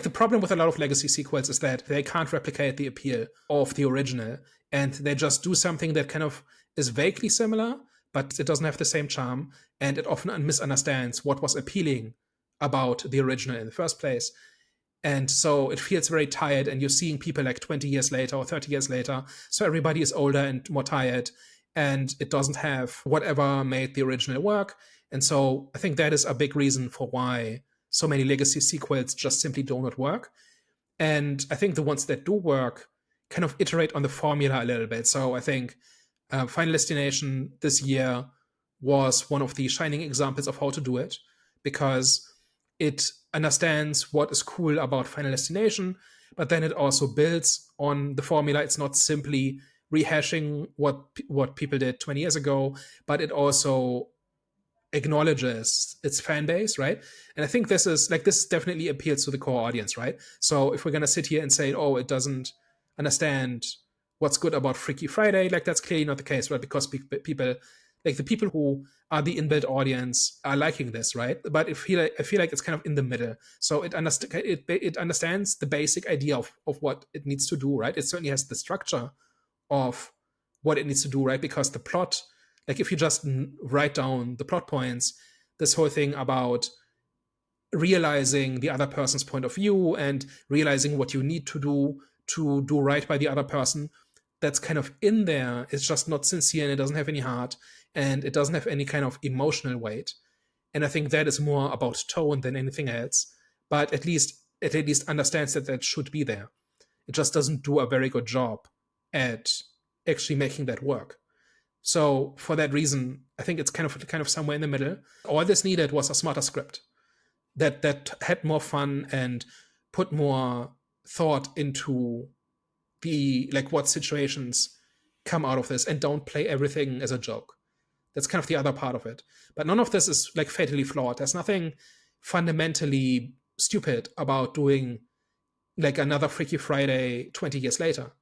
The problem with a lot of legacy sequels is that they can't replicate the appeal of the original, and they just do something that kind of is vaguely similar, but it doesn't have the same charm, and it often misunderstands what was appealing about the original in the first place. And so it feels very tired, and you're seeing people like 20 years later or 30 years later. So everybody is older and more tired, and it doesn't have whatever made the original work. And so I think that is a big reason for why so many legacy sequels just simply do not work. And I think the ones that do work kind of iterate on the formula a little bit. So I think Final Destination this year was one of the shining examples of how to do it, because it understands what is cool about Final Destination, but then it also builds on the formula. It's not simply rehashing what people did 20 years ago, but it also acknowledges its fan base, right? And I think this definitely appeals to the core audience, right? So if we're gonna sit here and say, oh, it doesn't understand what's good about Freaky Friday, like that's clearly not the case, right? Because people, like the people who are the inbuilt audience, are liking this, right? But I feel like it's kind of in the middle. So it understands the basic idea of what it needs to do, right? It certainly has the structure of what it needs to do, right? Because the plot, like if you just write down the plot points, this whole thing about realizing the other person's point of view and realizing what you need to do right by the other person, that's kind of in there. It's just not sincere, and it doesn't have any heart, and it doesn't have any kind of emotional weight. And I think that is more about tone than anything else. But at least it at least understands that should be there. It just doesn't do a very good job at actually making that work. So for that reason, I think it's kind of somewhere in the middle. All this needed was a smarter script that had more fun and put more thought into the what situations come out of this, and don't play everything as a joke. That's kind of the other part of it. But none of this is like fatally flawed. There's nothing fundamentally stupid about doing like another Freaky Friday 20 years later.